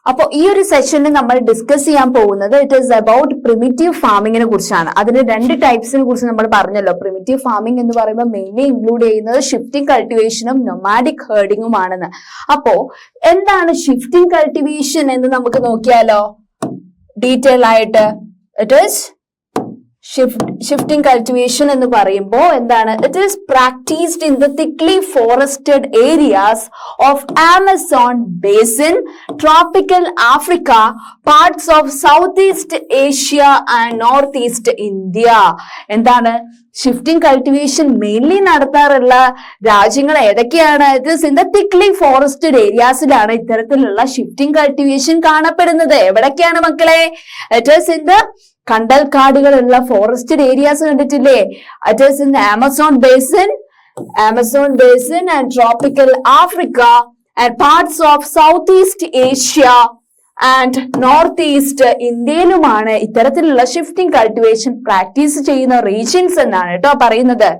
അപ്പോൾ ഈ ഒരു സെഷനിൽ നമ്മൾ ഡിസ്കസ് ചെയ്യാൻ പോകുന്നത് ഇറ്റ് ഈസ് അബൌട്ട് പ്രിമിറ്റീവ് ഫാമിങ്ങിനെ കുറിച്ചാണ്. അതിന് രണ്ട് ടൈപ്സിനെ കുറിച്ച് നമ്മൾ പറഞ്ഞല്ലോ. പ്രിമിറ്റീവ് ഫാമിംഗ് എന്ന് പറയുമ്പോൾ മെയിൻലി ഇൻക്ലൂഡ് ചെയ്യുന്നത് ഷിഫ്റ്റിംഗ് കൾട്ടിവേഷനും നൊമാഡിക് ഹേർഡിങ്ങും ആണെന്ന്. അപ്പോ എന്താണ് ഷിഫ്റ്റിംഗ് കൾട്ടിവേഷൻ എന്ന് നമുക്ക് നോക്കിയാലോ ഡീറ്റെയിൽ ആയിട്ട്. ഇറ്റ് ഈസ് ഷിഫ്റ്റിംഗ് കൾട്ടിവേഷൻ എന്ന് പറയുമ്പോൾ എന്താണ്? It is practised in the thickly forested areas of Amazon basin, tropical Africa, parts of south east Asia and north east India. എന്താണ് ഷിഫ്റ്റിംഗ് കൾട്ടിവേഷൻ മെയിൻലി നടത്താറുള്ള രാജ്യങ്ങൾ ഏതൊക്കെയാണ്? It is in the thickly forested ഏരിയാസിലാണ് ഇത്തരത്തിലുള്ള shifting cultivation കാണപ്പെടുന്നത്. എവിടൊക്കെയാണ് മക്കളെ? It is in the കണ്ടൽക്കാടുകളുള്ള ഫോറസ്റ്റഡ് ഏരിയാസ് കണ്ടിട്ടില്ലേ? It is in Amazon basin and tropical Africa and parts of south east Asia and north east ഇന്ത്യയിലുമാണ് ഇത്തരത്തിലുള്ള shifting cultivation practice ചെയ്യുന്ന regions എന്നാണ് കേട്ടോ പറയുന്നത്.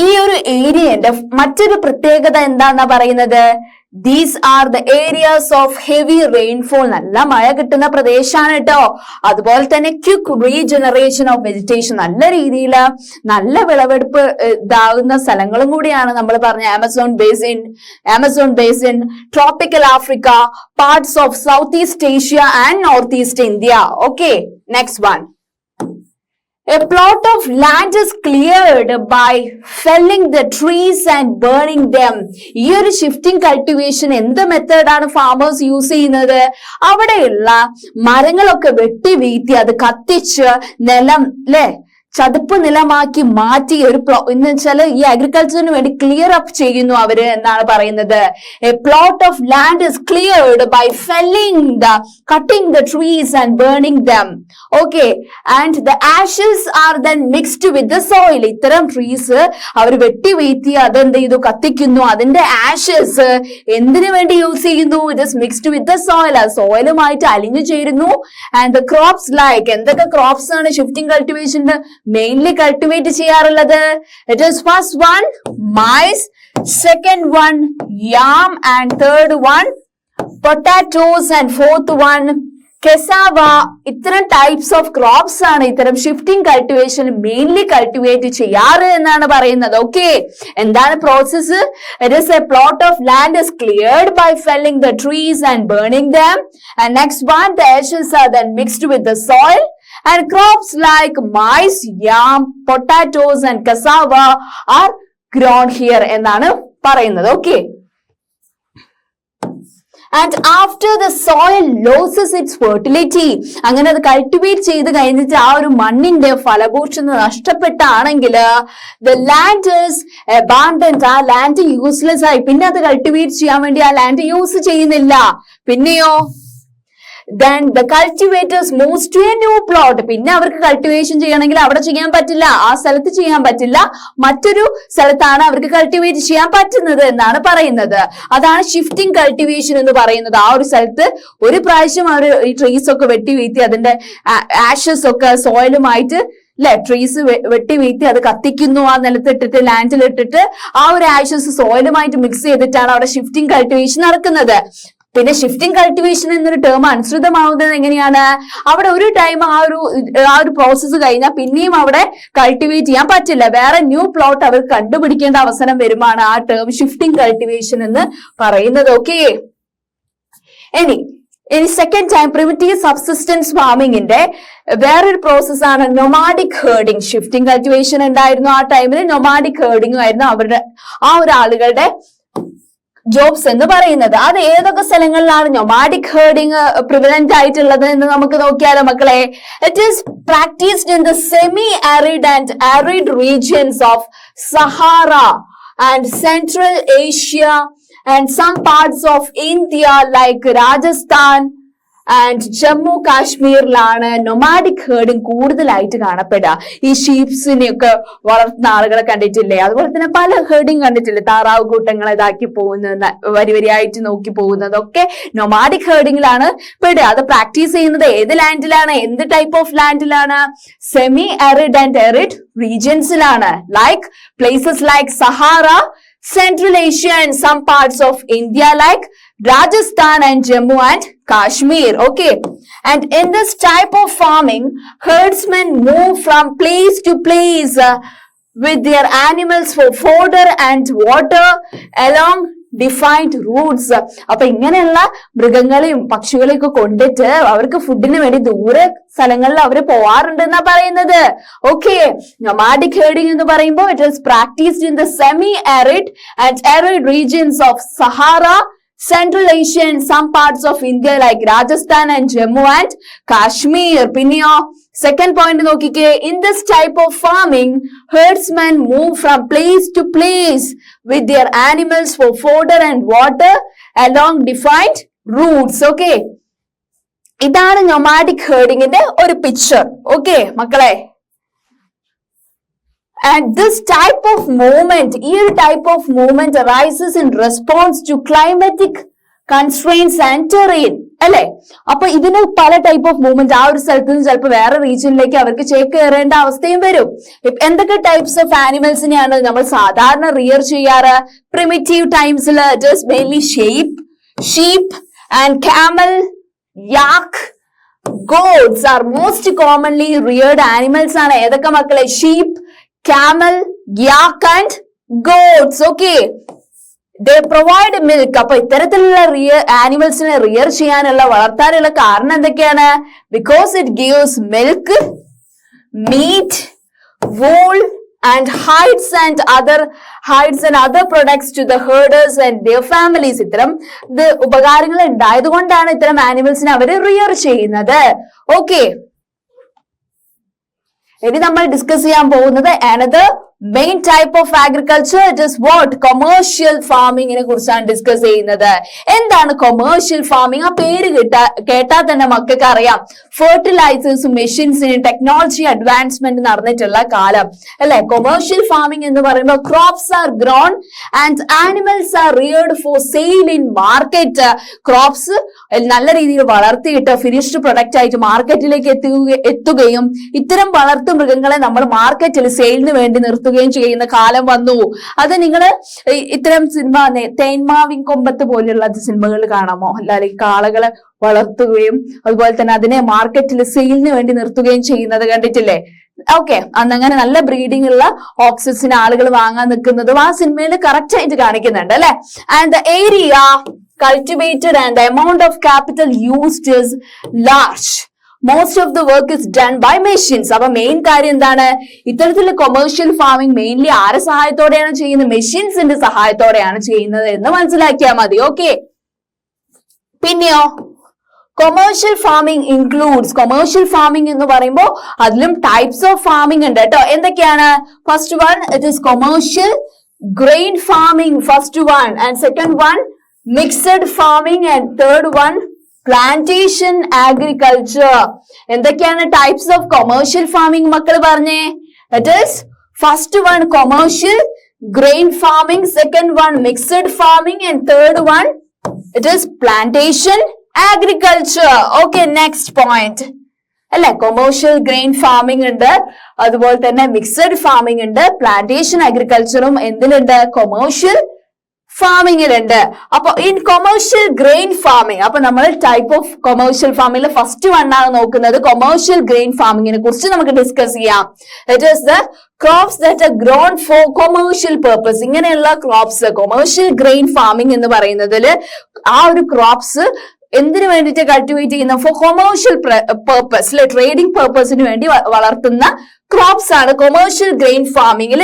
ഈ ഒരു ഏരിയന്റെ മറ്റൊരു പ്രത്യേകത എന്താന്നാ പറയുന്നത്? These are the areas of heavy rainfall. നല്ല മഴ കിട്ടുന്ന പ്രദേശമാണ് കേട്ടോ. അതുപോലെ തന്നെ ക്വിക്ക് റീജനറേഷൻ ഓഫ് വെജിറ്റേഷൻ, നല്ല രീതിയിൽ നല്ല വിളവെടുപ്പ് ഇതാകുന്ന സ്ഥലങ്ങളും കൂടിയാണ് നമ്മൾ പറഞ്ഞ Amazon basin, tropical Africa, parts of south east Asia and north east India. Okay, next one. A plot of land is cleared by felling the trees and burning them. ഈ ഒരു ഷിഫ്റ്റിംഗ് കൾട്ടിവേഷൻ എന്ത് മെത്തേഡാണ് farmers use ചെയ്യുന്നത്? അവിടെയുള്ള മരങ്ങളൊക്കെ വെട്ടി വീഴ്ത്തി അത് കത്തിച്ച് നിലം ചതുപ്പ് നിലമാക്കി മാറ്റി ഒരു എന്ന് വെച്ചാൽ ഈ അഗ്രികൾച്ചറിന് വേണ്ടി ക്ലിയർ അപ്പ് ചെയ്യുന്നു അവര് എന്നാണ് പറയുന്നത്. A plot of land is cleared by cutting the trees and burning them. Okay, and the ashes are then mixed with the soil. ഇത്തരം ട്രീസ് അവർ വെട്ടി വീഴ്ത്തി അതെന്ത് ചെയ്തു? കത്തിക്കുന്നു. അതിന്റെ ആഷസ് എന്തിനു വേണ്ടി യൂസ് ചെയ്യുന്നു? It is mixed with the soil. ആ സോയിലുമായിട്ട് അലിഞ്ഞു ചേരുന്നു. ആൻഡ് ദ ക്രോപ്സ് ലൈക്ക് എന്തൊക്കെ ക്രോപ്സ് ആണ് ഷിഫ്റ്റിംഗ് കൾട്ടിവേഷന്റെ മെയിൻലി കൾട്ടിവേറ്റ് ചെയ്യാറുള്ളത്? It is first one maize, second one yam, and third one potatoes, and fourth one cassava. ഇത്തരം ടൈപ്സ് ഓഫ് ക്രോപ്സ് ആണ് ഇത്തരം ഷിഫ്റ്റിംഗ് കൾട്ടിവേഷൻ മെയിൻലി കൾട്ടിവേറ്റ് ചെയ്യാറ് എന്നാണ് പറയുന്നത്. ഓക്കെ, എന്താണ് process? It is a plot of land is cleared by felling the trees and burning them, and next one the ashes are then mixed with the soil, and crops like maize, yam, potatoes and cassava are grown here എന്നാണ് പറയുന്നത്. Okay, and after the soil loses its fertility, അങ്ങനെ അത് cultivate ചെയ്ത് കഴിഞ്ഞിട്ട് ആ ഒരു മണ്ണിന്റെ ഫലഭൂഷ്ഠത നഷ്ടപ്പെട്ടാണെങ്കിൽ the land is abandoned, ആ ലാൻഡ് യൂസ്ലെസ് ആയി. പിന്നെ അത് കൾട്ടിവേറ്റ് ചെയ്യാൻ വേണ്ടി ആ ലാൻഡ് യൂസ് ചെയ്യുന്നില്ല. പിന്നെയോ then the cultivators moves to a new plot. പിന്നെ അവർക്ക് കൾട്ടിവേഷൻ ചെയ്യണമെങ്കിൽ അവിടെ ചെയ്യാൻ പറ്റില്ല, ആ സ്ഥലത്ത് ചെയ്യാൻ പറ്റില്ല, മറ്റൊരു സ്ഥലത്താണ് അവർക്ക് കൾട്ടിവേറ്റ് ചെയ്യാൻ പറ്റുന്നത് എന്നാണ് പറയുന്നത്. അതാണ് ഷിഫ്റ്റിംഗ് കൾട്ടിവേഷൻ എന്ന് പറയുന്നത്. ആ ഒരു സ്ഥലത്ത് ഒരു പ്രാവശ്യം അവർ ഈ ട്രീസ് ഒക്കെ വെട്ടി വീഴ്ത്തി അതിന്റെ ആഷസ് ഒക്കെ സോയിലുമായിട്ട് ട്രീസ് വെട്ടി വീഴ്ത്തി അത് കത്തിക്കുന്നു. ആ നിലത്തിട്ടിട്ട് ലാൻഡിലിട്ടിട്ട് ആ ഒരു ആഷസ് സോയിലുമായിട്ട് മിക്സ് ചെയ്തിട്ടാണ് അവിടെ ഷിഫ്റ്റിംഗ് കൾട്ടിവേഷൻ നടക്കുന്നത്. പിന്നെ ഷിഫ്റ്റിംഗ് കൾട്ടിവേഷൻ എന്നൊരു ടേം അനുസൃതമാവുന്നത് എങ്ങനെയാണ്? അവിടെ ഒരു ടൈം ആ ഒരു പ്രോസസ്സ് കഴിഞ്ഞാൽ പിന്നെയും അവിടെ കൾട്ടിവേറ്റ് ചെയ്യാൻ പറ്റില്ല. വേറെ ന്യൂ പ്ലോട്ട് അവർ കണ്ടുപിടിക്കേണ്ട അവസരം വരുമാണ് ആ ടേം ഷിഫ്റ്റിംഗ് കൾട്ടിവേഷൻ എന്ന് പറയുന്നത്. ഓക്കെ, ഇനി സെക്കൻഡ് ടൈം പ്രിമിറ്റീവ് സബ്സിസ്റ്റൻസ് ഫാമിങ്ങിന്റെ വേറൊരു പ്രോസസ്സാണ് നൊമാഡിക് ഹേർഡിങ്. ഷിഫ്റ്റിംഗ് കൾട്ടിവേഷൻ ഉണ്ടായിരുന്നു ആ ടൈമിൽ, നൊമാഡിക് ഹേർഡിംഗ് ആയിരുന്നു അവരുടെ ആ ഒരു ആളുകളുടെ ജോബ്സ് എന്ന് പറയുന്നത്. അത് ഏതൊക്കെ സ്ഥലങ്ങളിലാണ് നൊമാഡിക് ഹേർഡിങ് പ്രിവലന്റ് ആയിട്ടുള്ളത് എന്ന് നമുക്ക് നോക്കിയാലോ മക്കളെ? It is practised in the semi arid and arid regions of Sahara and central Asia and some parts of India like Rajasthan and Jammu കാശ്മീരിലാണ് നൊമാഡിക് ഹേർഡിങ് കൂടുതലായിട്ട് കാണപ്പെടുക. ഈ ഷീപ്സിനെയൊക്കെ വളർത്തുന്ന ആളുകളെ കണ്ടിട്ടില്ലേ? അതുപോലെ തന്നെ പല ഹേർഡിങ് കണ്ടിട്ടില്ലേ? താറാവ് കൂട്ടങ്ങളെ ഇതാക്കി പോകുന്നത്, വരിയായിട്ട് നോക്കി പോകുന്നതൊക്കെ നൊമാഡിക് ഹേർഡിങ്ങിലാണ് പെടുക. അത് പ്രാക്ടീസ് ചെയ്യുന്നത് ഏത് ലാൻഡിലാണ്? എന്ത് ടൈപ്പ് ഓഫ് ലാൻഡിലാണ്? സെമി ആരിഡ് ആൻഡ് ആരിഡ് റീജിയൻസിലാണ്. Like places like Sahara, Central Asia and some parts of India like Rajasthan and Jammu and Kashmir. Okay. And in this type of farming, herdsmen move from place to place with their animals for fodder and water along defined Roots. അപ്പൊ ഇങ്ങനെയുള്ള മൃഗങ്ങളെയും പക്ഷികളെയും ഒക്കെ കൊണ്ടിട്ട് അവർക്ക് ഫുഡിന് വേണ്ടി ദൂരെ സ്ഥലങ്ങളിൽ അവർ പോവാറുണ്ട് എന്നാ പറയുന്നത്. ഓക്കെ, nomadic herding എന്ന് പറയുമ്പോൾ it is practised in the semi arid and arid regions of Sahara, Central Asia and some parts of India like Rajasthan and Jammu and Kashmir. പിന്നെയോ second point നോക്കിക്കേ, in this type of farming, herdsmen move from place to place with their animals for fodder and water along defined routes. Okay, ഇതാണ് nomadic herding ന്റെ ഒരു picture. Okay മക്കളെ, and this type of movement, arises in response to climatic constraints and terrain. അല്ലെ, അപ്പൊ ഇതിന് പല type of movement, ആ ഒരു സ്ഥലത്ത് നിന്ന് ചിലപ്പോൾ വേറെ റീജിയനിലേക്ക് അവർക്ക് ചേക്കേറേണ്ട അവസ്ഥയും വരും. എന്തൊക്കെ ടൈപ്സ് ഓഫ് ആനിമൽസിനെയാണ് നമ്മൾ സാധാരണ റിയർ ചെയ്യാറ്? പ്രിമിറ്റീവ് ടൈംസിൽ it is mainly sheep and camel, yak, goats are most commonly reared animals ആണ്. ഏതൊക്കെ മക്കളെ? Sheep, camel, yak and goats. Okay, they provide milk. അപ്പൊ ഇത്തരത്തിലുള്ള ആനിമൽസിനെ റിയർ ചെയ്യാനുള്ള, വളർത്താനുള്ള കാരണം എന്തൊക്കെയാണ്? Because it gives milk, meat, wool and hides and other products to the herders and their families. ഇത്തരം ഉപകാരങ്ങൾ ഉണ്ടായത് കൊണ്ടാണ് ഇത്തരം ആനിമൽസിനെ അവർ റിയർ ചെയ്യുന്നത്. ഓക്കെ, ഇനി നമ്മൾ ഡിസ്കസ് ചെയ്യാൻ പോകുന്നത് another main type of agriculture. It is what? Commercial farming നെ കുറിച്ചാണ് ഡിസ്കസ് ചെയ്യുന്നത്. എന്താണ് കൊമേഴ്ഷ്യൽ ഫാമിംഗ്? ആ പേര് കേട്ടാൽ തന്നെ മക്കൾക്ക് അറിയാം. ഫെർട്ടിലൈസേഴ്സും മെഷീൻസിനും ടെക്നോളജി അഡ്വാൻസ്മെന്റ് നടന്നിട്ടുള്ള കാലം അല്ലെ. കൊമേഴ്ഷ്യൽ ഫാമിംഗ് എന്ന് പറയുമ്പോൾ crops R grown and animals are reared for sale in market. Crops നല്ല രീതിയിൽ വളർത്തിയിട്ട് ഫിനിഷ്ഡ് പ്രൊഡക്റ്റ് ആയിട്ട് മാർക്കറ്റിലേക്ക് എത്തുകയും ഇത്തരം വളർത്തു മൃഗങ്ങളെ നമ്മൾ മാർക്കറ്റിൽ സെയിലിന് വേണ്ടി നിർത്തുകയും ചെയ്യുന്ന കാലം വന്നു. അത് നിങ്ങൾ ഇത്തരം സിനിമ, തേന്മാവിൻ കൊമ്പത്ത് പോലെയുള്ള സിനിമകൾ കാണാമോ? അല്ലെങ്കിൽ കാളകളെ വളർത്തുകയും അതുപോലെ തന്നെ അതിനെ മാർക്കറ്റിൽ സെയിലിന് വേണ്ടി നിർത്തുകയും ചെയ്യുന്നത് കണ്ടിട്ടില്ലേ? ഓക്കെ, അന്നങ്ങനെ നല്ല ബ്രീഡിംഗ് ഉള്ള ഓക്സിസിന് ആളുകൾ വാങ്ങാൻ നിൽക്കുന്നതും ആ സിനിമയിൽ കറക്റ്റ് ആയിട്ട് കാണിക്കുന്നുണ്ട് അല്ലെ. And the area cultivated and the amount of capital used is large. Most of the work is done by machines. അപ്പൊ മെയിൻ കാര്യം എന്താണ്? ഇത്തരത്തിലുള്ള കൊമേഴ്ഷ്യൽ ഫാമിംഗ് മെയിൻലി ആരെ സഹായത്തോടെയാണ് ചെയ്യുന്നത്? മെഷീൻസിന്റെ സഹായത്തോടെയാണ് ചെയ്യുന്നത് എന്ന് മനസ്സിലാക്കിയാൽ മതി. ഓക്കെ, പിന്നെയോ commercial farming includes, commercial farming എന്ന് പറയുമ്പോൾ അതിലും ടൈപ്സ് ഓഫ് ഫാമിംഗ് ഉണ്ട് കേട്ടോ. എന്തൊക്കെയാണ്? First one, it is commercial grain farming, first one. And second one, mixed farming. And third one, plantation agriculture. എന്തൊക്കെയാണ് ടൈപ്സ് ഓഫ് കൊമേഴ്ഷ്യൽ ഫാമിംഗ് മക്കൾ പറഞ്ഞേ? It is first one commercial grain farming, second one mixed farming and third one it is plantation agriculture. Okay, next point അല്ലെ. Commercial grain farming ഉണ്ട്, അതുപോലെ തന്നെ mixed farming ഉണ്ട്, plantation അഗ്രികൾച്ചറും എന്തിലുണ്ട്? Commercial ഫാമിങ്ങിലുണ്ട്. അപ്പൊ ഇൻ കൊമേഴ്ഷ്യൽ ഗ്രെയിൻ ഫാമിംഗ്, അപ്പൊ നമ്മൾ ടൈപ്പ് ഓഫ് കൊമേഴ്ഷ്യൽ ഫാമിംഗിൽ ഫസ്റ്റ് വൺ ആണ് നോക്കുന്നത്. കൊമേഴ്ഷ്യൽ ഗ്രെയിൻ ഫാമിങ്ങിനെ കുറിച്ച് നമുക്ക് ഡിസ്കസ് ചെയ്യാം. It is the crops that are grown for commercial purpose. ഇങ്ങനെയുള്ള ക്രോപ്സ്, കൊമേഴ്ഷ്യൽ ഗ്രെയിൻ ഫാമിംഗ് എന്ന് പറയുന്നതിൽ ആ ഒരു ക്രോപ്സ് എന്തിനു വേണ്ടിയിട്ട് കൾട്ടിവേറ്റ് ചെയ്യുന്ന? ഫോർ കൊമേഴ്ഷ്യൽ പേർപ്പസ്, ട്രേഡിംഗ് പേർപ്പസിന് വേണ്ടി വളർത്തുന്ന ക്രോപ്സ് ആണ് കൊമേഴ്ഷ്യൽ ഗ്രെയിൻ ഫാമിംഗിൽ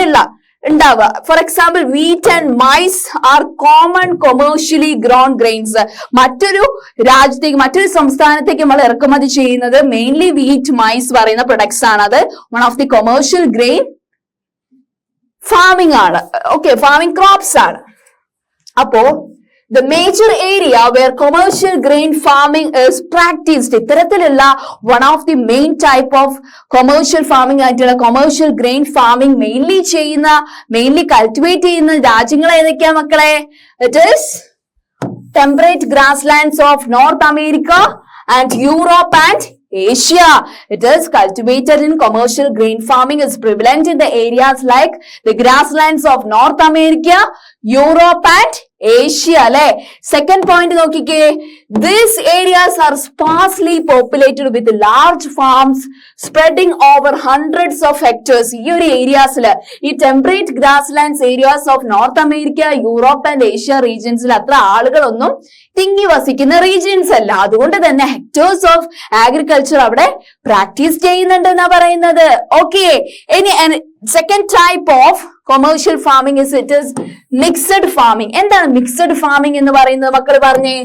ഉണ്ടാവുക. For example, wheat and maize are common commercially grown grains. മറ്റൊരു രാജ്യത്തേക്ക്, മറ്റൊരു സംസ്ഥാനത്തേക്ക് നമ്മൾ ഇറക്കുമതി ചെയ്യുന്നത് മെയിൻലി വീറ്റ്, മൈസ് പറയുന്ന പ്രൊഡക്ട്സ് ആണ്. അത് one of the commercial grain farming ആണ്. ഓക്കെ, ഫാമിംഗ് ക്രോപ്സ് ആണ്. അപ്പോ the major area where commercial grain farming is practiced, ഇത്തരത്തിലുള്ള one of the main type of commercial farming ആയിട്ടുള്ള commercial grain farming mainly cultivate ചെയ്യുന്ന രാജ്യങ്ങൾ ഏതൊക്കെയാ മക്കളെ? It is temperate grasslands of North America and Europe and Asia. It is cultivated in commercial grain farming is prevalent in the areas like the grasslands of North America, Europe and Asia അല്ലെ. Second point നോക്കിക്കേ, these areas are sparsely populated with large farms spreading over hundreds of hectares. ഈ ഒരു ഏരിയാസില് ഈ temperate grasslands areas of North America, Europe and Asia റീജിയൻസിൽ അത്ര ആളുകളൊന്നും തിങ്ങി വസിക്കുന്ന റീജിയൻസ് അല്ല. അതുകൊണ്ട് തന്നെ ഹെക്ടേഴ്സ് ഓഫ് അഗ്രികൾച്ചർ അവിടെ പ്രാക്ടീസ് ചെയ്യുന്നുണ്ട് എന്നാ പറയുന്നത്. ഓക്കെ, ഇനി second type of commercial farming it is mixed farming. എന്താണ് മിക്സഡ് ഫാമിംഗ് എന്ന് പറയുന്നത് മക്കൾ പറഞ്ഞേ?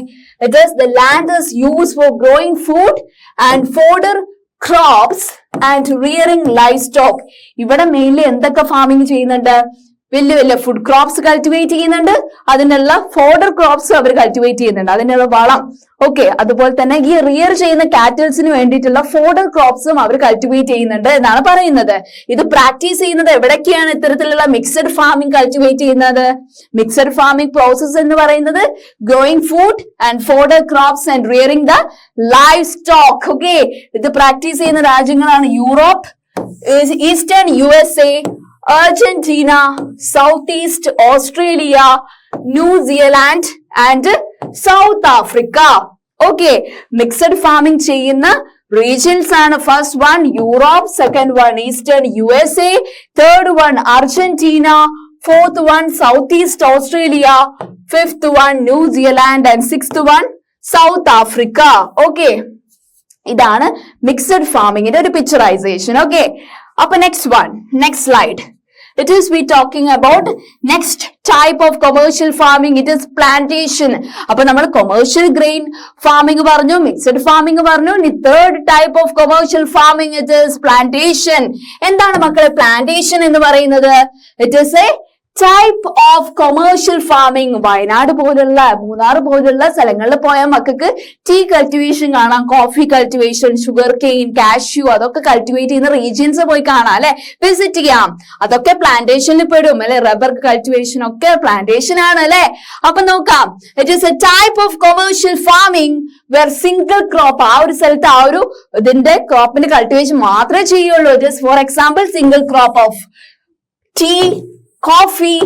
It is the land is used for growing food and fodder crops and rearing live stock. ഇവിടെ മെയിൻലി എന്തൊക്കെ ഫാമിംഗ് ചെയ്യുന്നുണ്ട്? വലിയ വലിയ ഫുഡ് ക്രോപ്സ് കൾട്ടിവേറ്റ് ചെയ്യുന്നുണ്ട്, അതിനുള്ള ഫോഡർ ക്രോപ്സ് അവർ കൾട്ടിവേറ്റ് ചെയ്യുന്നുണ്ട്, അതിനുള്ള വളം. ഓക്കെ, അതുപോലെ തന്നെ ഈ റിയർ ചെയ്യുന്ന കാറ്റൽസിന് വേണ്ടിയിട്ടുള്ള ഫോഡർ ക്രോപ്സും അവർ കൾട്ടിവേറ്റ് ചെയ്യുന്നുണ്ട് എന്നാണ് പറയുന്നത്. ഇത് പ്രാക്ടീസ് ചെയ്യുന്നത് എവിടൊക്കെയാണ് ഇത്തരത്തിലുള്ള മിക്സഡ് ഫാമിംഗ് കൾട്ടിവേറ്റ് ചെയ്യുന്നത്? മിക്സഡ് ഫാമിംഗ് പ്രോസസ് എന്ന് പറയുന്നത് growing food and fodder crops and rearing the live stock. Okay, ഇത് പ്രാക്ടീസ് ചെയ്യുന്ന രാജ്യങ്ങളാണ് Europe, eastern USA, Argentina, Southeast Australia, New Zealand and South Africa. Okay, mixed farming ചെയ്യുന്ന regions ആണ്. First one Europe, second one Eastern USA, third one Argentina, fourth one Southeast Australia, fifth one New Zealand and sixth one South Africa. Okay, ഇതാണ് mixed ഫാമിങ്ങിന്റെ ഒരു picturisation. Okay, അപ്പൊ next slide. It is we talking about next type of commercial farming. It is plantation. അപ്പൊ നമ്മൾ commercial grain farming പറഞ്ഞു, mixed farming പറഞ്ഞു. ഇനി third type of commercial farming it is plantation. എന്താണ് മക്കളെ plantation എന്ന് പറയുന്നത്? It is a type of commercial farming. Wayanad പോലുള്ള മൂന്നാർ പോലുള്ള സ്ഥലങ്ങളിൽ പോയാൽ മക്കൾക്ക് ടീ കൾട്ടിവേഷൻ കാണാം, coffee cultivation, sugar cane, cashew, അതൊക്കെ കൾട്ടിവേറ്റ് ചെയ്യുന്ന റീജിയൻസ് പോയി കാണാം അല്ലെ, വിസിറ്റ് ചെയ്യാം. അതൊക്കെ പ്ലാന്റേഷനിൽ പെടും അല്ലെ. റബ്ബർ കൾട്ടിവേഷൻ ഒക്കെ പ്ലാന്റേഷൻ ആണ് അല്ലെ. അപ്പൊ നോക്കാം, it is a type of commercial farming where single crop, ആ ഒരു സ്ഥലത്ത് ആ ഒരു ഇതിന്റെ ക്രോപ്പിന്റെ കൾട്ടിവേഷൻ മാത്രമേ ചെയ്യുള്ളൂ. It is for example single crop of tea, coffee,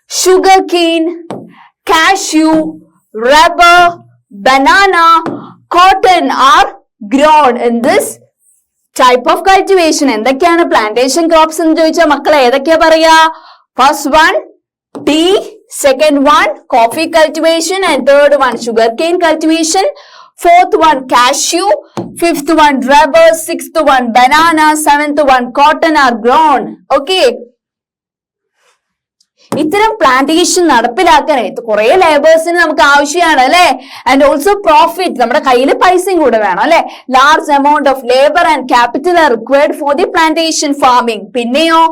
sugarcane, cashew, rubber, banana, cotton are grown in this type of cultivation. എന്തൊക്കെയാണ് plantation crops എന്ന് ചോദിച്ചാൽ മക്കളെ ഏതൊക്കെയാ പറയാ? First one tea, second one coffee cultivation and third one sugarcane cultivation, fourth one cashew, fifth one rubber, sixth one banana, seventh one cotton are grown. Okay, ഇത്തരം plantation നടപ്പിലാക്കാനായിട്ട് കുറെ ലേബേഴ്സിന് നമുക്ക് ആവശ്യമാണ് അല്ലെ. ആൻഡ് ഓൾസോ പ്രോഫിറ്റ്, നമ്മുടെ കയ്യിൽ പൈസയും കൂടെ വേണം അല്ലെ. Large amount of labour and capital are required for the plantation farming. പിന്നെയോ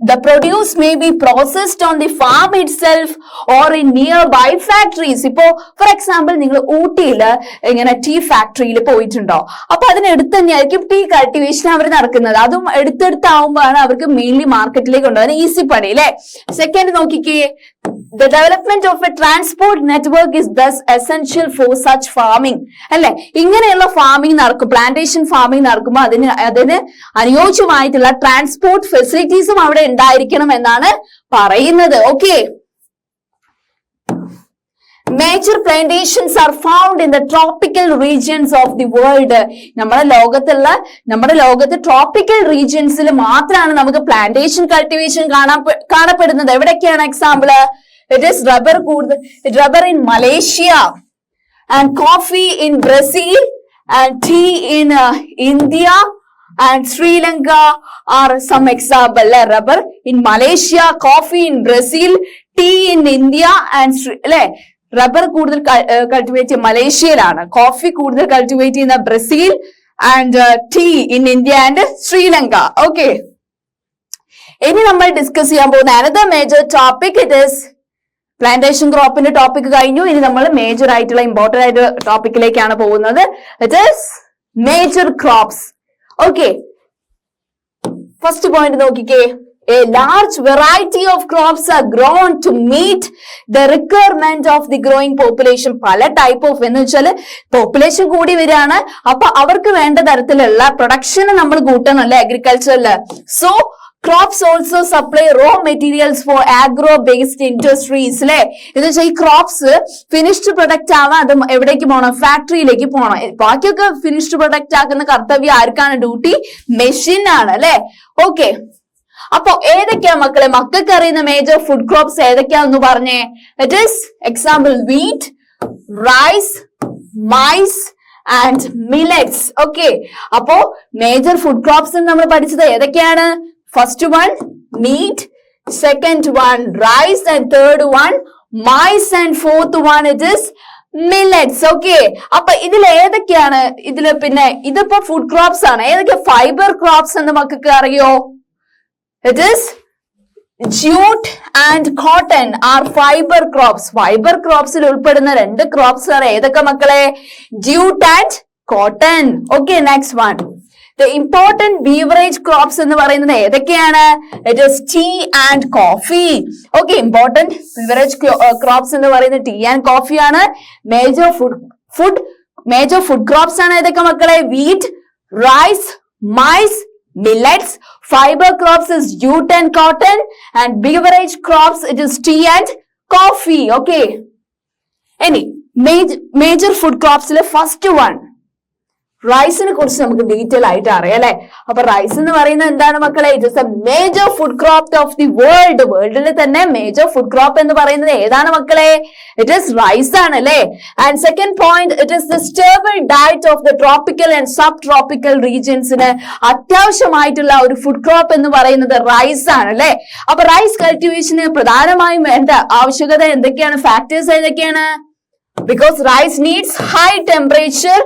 the produce may be processed on the farm itself or in nearby factories. ഇപ്പോ ഫോർ എക്സാമ്പിൾ നിങ്ങൾ ഊട്ടിയില് ഇങ്ങനെ ടീ ഫാക്ടറിയിൽ പോയിട്ടുണ്ടോ? അപ്പൊ അതിനടുത്ത് തന്നെയായിരിക്കും ടീ കൾട്ടിവേഷൻ അവർ നടക്കുന്നത്. അതും എടുത്തെടുത്താവുമ്പോഴാണ് അവർക്ക് മെയിൻലി മാർക്കറ്റിലേക്ക് കൊണ്ടുപോകാൻ ഈസി പണി അല്ലെ. സെക്കൻഡ് നോക്കിക്കേ, the development of a transport network is thus essential for such farming. അല്ലെ, ഇങ്ങനെയുള്ള ഫാമിംഗ് നടക്കും, പ്ലാന്റേഷൻ ഫാമിംഗ് നടക്കുമ്പോൾ അതിന് അനുയോജ്യമായിട്ടുള്ള ട്രാൻസ്പോർട്ട് ഫെസിലിറ്റീസും അവിടെ ഉണ്ടായിരിക്കണം എന്നാണ് പറയുന്നത്. Okay, major plantations are found in the tropical regions of the world. നമ്മുടെ ലോകത്ത് ട്രോപ്പിക്കൽ റീജിയൻസിൽ മാത്രമാണ് നമുക്ക് പ്ലാന്റേഷൻ കൾട്ടിവേഷൻ കാണപ്പെടുന്നത്. എവിടെയൊക്കെയാണ് example? It is rubber in Malaysia and coffee in Brazil and tea in India and Sri Lanka are some example. Rubber in Malaysia, coffee in Brazil, tea in India and rubber കൂടുതൽ cultivate ചെയ്യുന്ന മലേഷ്യയിലാണ്, coffee കൂടുതൽ cultivate ചെയ്യുന്ന Brazil and tea in India and Sri Lanka. Okay, ഇനി നമ്മൾ discuss ചെയ്യാൻ പോകുന്ന another major topic it is plantation ക്രോപ്പിന്റെ ടോപ്പിക് കഴിഞ്ഞു. ഇനി നമ്മൾ മേജർ ആയിട്ടുള്ള ഇമ്പോർട്ടന്റ് ആയിട്ട് ടോപ്പിക്കിലേക്കാണ് പോകുന്നത്. It is major crops. Okay, first point നോക്കിക്കേ, a large variety of crops are grown to meet the requirement of the growing population. പല ടൈപ്പ് ഓഫ് എന്ന് വെച്ചാൽ പോപ്പുലേഷൻ കൂടി വരികയാണ്, അപ്പൊ അവർക്ക് വേണ്ട തരത്തിലുള്ള പ്രൊഡക്ഷൻ നമ്മൾ കൂട്ടണം അല്ലെ അഗ്രികൾച്ചറില്. So crops also supply raw materials for agro based industries അല്ലെ. എന്ന് വെച്ചാൽ ഈ ക്രോപ്സ് ഫിനിഷ്ഡ് പ്രൊഡക്റ്റ് ആവാൻ അത് എവിടേക്ക് പോകണം? ഫാക്ടറിയിലേക്ക് പോകണം. ബാക്കിയൊക്കെ ഫിനിഷ്ഡ് പ്രൊഡക്റ്റ് ആക്കുന്ന കർത്തവ്യം ആർക്കാണ്? ഡ്യൂട്ടി മെഷീൻ ആണ് അല്ലെ. ഓക്കെ, അപ്പൊ ഏതൊക്കെയാ മക്കളെ മക്കൾക്ക് അറിയുന്ന മേജർ ഫുഡ് ക്രോപ്സ് ഏതൊക്കെയാന്ന് പറഞ്ഞേ? It is example wheat, rice, maize and millets. Okay, അപ്പോ മേജർ ഫുഡ് ക്രോപ്സ് നമ്മൾ പഠിച്ചത് ഏതൊക്കെയാണ്? First one meat, second one rice and third one maize and fourth one it is millets. Okay, അപ്പൊ ഇതിൽ ഏതൊക്കെയാണ്? ഇതില് പിന്നെ ഇതിപ്പോ ഫുഡ് ക്രോപ്സ് ആണ്. ഏതൊക്കെ ഫൈബർ ക്രോപ്സ് എന്ന് മക്കൾക്ക് അറിയോ? It is jute and cotton are fiber crops. Fibre ക്രോപ്സിൽ ഉൾപ്പെടുന്ന രണ്ട് ക്രോപ്സ് ആണ് ഏതൊക്കെ മക്കളെ? jute and cotton. Okay, next one. The important beverage crops എന്ന് പറയുന്നത് ഏതൊക്കെയാണ്? It is tea and coffee. Okay, important beverage crops എന്ന് പറയുന്നത് tea and coffee ആണ്. Major food crops ആണ് ഏതൊക്കെ മക്കളെ? wheat, rice, maize, millets. Fiber crops is jute and cotton, and beverage crops it is tea and coffee. Okay, any major food crops le first one റൈസിനെ കുറിച്ച് നമുക്ക് detail ആയിട്ട് അറിയാം അല്ലെ. അപ്പൊ റൈസ് എന്ന് പറയുന്നത് എന്താണ് മക്കളെ? It is A major food crop of the world. വേൾഡിൽ തന്നെ മേജർ ഫുഡ് ക്രോപ്പ് എന്ന് പറയുന്നത് ഏതാണ് മക്കളെ? ഇറ്റ് ഇസ് റൈസ് ആണ് അല്ലെ. And second point, it is the staple diet of the tropical and subtropical റീജിയൻസിന് അത്യാവശ്യമായിട്ടുള്ള ഒരു ഫുഡ് ക്രോപ്പ് എന്ന് പറയുന്നത് റൈസ് ആണ് അല്ലെ. അപ്പൊ റൈസ് കൾട്ടിവേഷന് പ്രധാനമായും വേണ്ട ആവശ്യകത എന്തൊക്കെയാണ്? ഫാക്ടേഴ്സ് ഏതൊക്കെയാണ്? Because rice needs high temperature,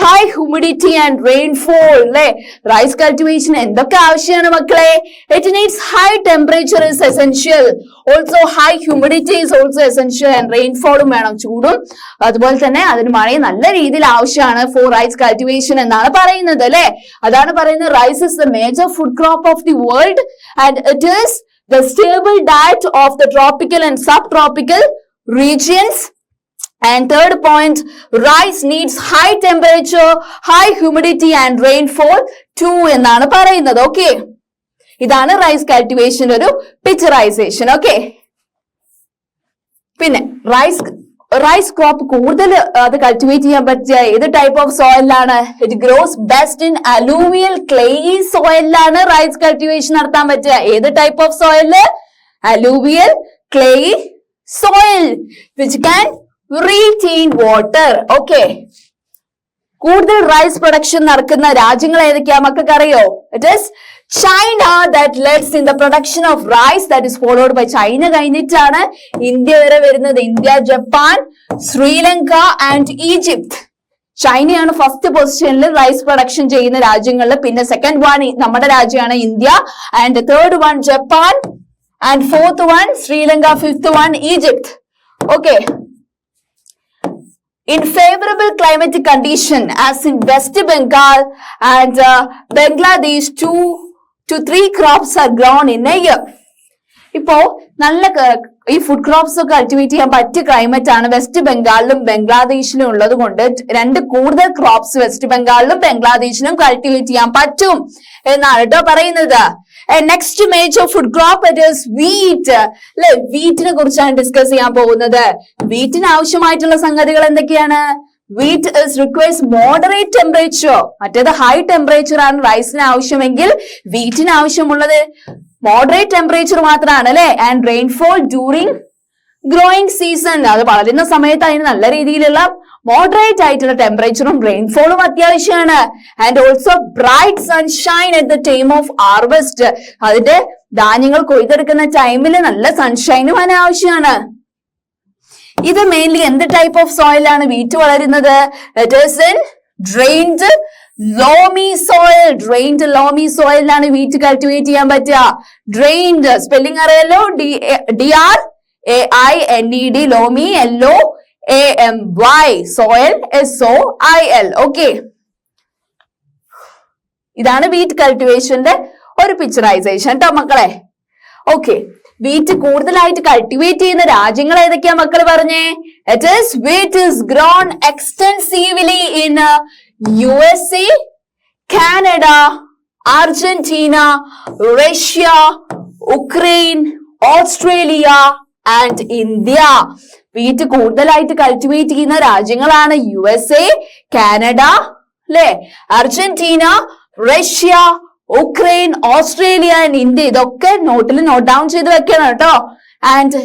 high humidity and rainfall. അല്ലെ, റൈസ് കൾട്ടിവേഷൻ എന്തൊക്കെ ആവശ്യമാണ് മക്കളെ? It needs high temperature is essential. Also high humidity is also essential and rainfall വേണം, ചൂടും അതുപോലെ തന്നെ അതിന് മഴയും നല്ല രീതിയിൽ ആവശ്യമാണ് for rice cultivation എന്നാണ് പറയുന്നത് അല്ലെ. അതാണ് പറയുന്നത് rice is the major food crop of the world and it is the stable diet of the tropical and subtropical regions. And third point, rice needs high temperature, high humidity and rainfall too എന്നാണ് പറയുന്നത്. Okay, ഇതാണ് rice cultivation ഒരു picturisation. Okay, പിന്നെ rice crop കൂടുതൽ അത് cultivate ചെയ്യാൻ പറ്റിയ ഏത് ടൈപ്പ് ഓഫ് സോയിലാണ്? It grows best in alluvial clayey സോയിലാണ് റൈസ് കൾട്ടിവേഷൻ നടത്താൻ പറ്റുക. ഏത് type of soil? Alluvial clayey soil which can retain water. Okay, കൂടുതൽ റൈസ് പ്രൊഡക്ഷൻ നടക്കുന്ന രാജ്യങ്ങൾ ഏതൊക്കെയാ മക്കൾക്ക് അറിയോ? It is China that leads in the production of rice, that is followed by China കഴിഞ്ഞിട്ടാണ് ഇന്ത്യ വരെ വരുന്നത്. India, Japan, Sri Lanka and Egypt. ചൈനയാണ് ഫസ്റ്റ് പൊസിഷനിൽ റൈസ് പ്രൊഡക്ഷൻ ചെയ്യുന്ന രാജ്യങ്ങളിൽ. പിന്നെ സെക്കൻഡ് വൺ നമ്മുടെ രാജ്യമാണ് India, and third one Japan, and fourth one Sri Lanka, fifth one Egypt. Okay, in favorable climatic condition as in West Bengal and Bangladesh, 2 to 3 crops are grown in a year. ഇപ്പോ നല്ല ഈ food crops cultivate ചെയ്യാൻ പറ്റിയ climate ആണ് west ബംഗാളിലും ബംഗ്ലാദേശിലും ഉള്ളത് കൊണ്ട് കൂടുതൽ ക്രോപ്സ് വെസ്റ്റ് ബംഗാളിലും ബംഗ്ലാദേശിലും കൾട്ടിവേറ്റ് ചെയ്യാൻ പറ്റും എന്നാണ് കേട്ടോ പറയുന്നത്. Next major food crop it is wheat അല്ലെ. വീറ്റിനെ കുറിച്ചാണ് ഡിസ്കസ് ചെയ്യാൻ പോകുന്നത്. വീറ്റിന് ആവശ്യമായിട്ടുള്ള സംഗതികൾ എന്തൊക്കെയാണ്? Wheat requires moderate temperature. മറ്റേത് ഹൈ ടെമ്പറേച്ചർ ആണ് റൈസിന് ആവശ്യമെങ്കിൽ വീറ്റിന് ആവശ്യമുള്ളത് മോഡറേറ്റ് ടെമ്പറേച്ചർ മാത്രമാണ് അല്ലെ. And rainfall during growing season, അത് വളരുന്ന സമയത്ത് അതിന് നല്ല രീതിയിലുള്ള മോഡറേറ്റ് ആയിട്ടുള്ള ടെമ്പറേച്ചറും റെയിൻഫോളും അത്യാവശ്യമാണ്. And also bright sunshine at the time of harvest, അതിന്റെ ധാന്യങ്ങൾ കൊയ്തെടുക്കുന്ന ടൈമിൽ നല്ല സൺഷൈനും അതിന് ആവശ്യമാണ്. ഇത് മെയിൻലി എന്ത് ടൈപ്പ് ഓഫ് സോയിലാണ് വീറ്റ് വളരുന്നത്? It is in drained loamy soil. Drained loamy സോയിലാണ് വീറ്റ് കൾട്ടിവേറ്റ് ചെയ്യാൻ പറ്റുക. ഡ്രെയിൻഡ് സ്പെല്ലിംഗ് അറിയാലോ, DRAINED, loamy LOAMY, soil SOIL. Okay, ഇതാണ് വീറ്റ് കൾട്ടിവേഷന്റെ ഒരു പിക്ചറൈസേഷൻ ട്ടോ മക്കളെ. ഓക്കെ, വീറ്റ് കൂടുതലായിട്ട് കൾട്ടിവേറ്റ് ചെയ്യുന്ന രാജ്യങ്ങൾ ഏതൊക്കെയാ മക്കൾ പറഞ്ഞേ? Wheat is grown extensively in USA, Canada, Argentina, Russia, Ukraine, Australia and India. Wheat കൂടുതലായിട്ട് കൾട്ടിവേറ്റ് ചെയ്യുന്ന രാജ്യങ്ങളാണ് USA, കാനഡ, അല്ലെ, Argentina, Russia, Ukraine, Australia and India. ഇതൊക്കെ നോട്ടിൽ നോട്ട് ഡൗൺ ചെയ്ത് വെക്കണം കേട്ടോ. ആൻഡ്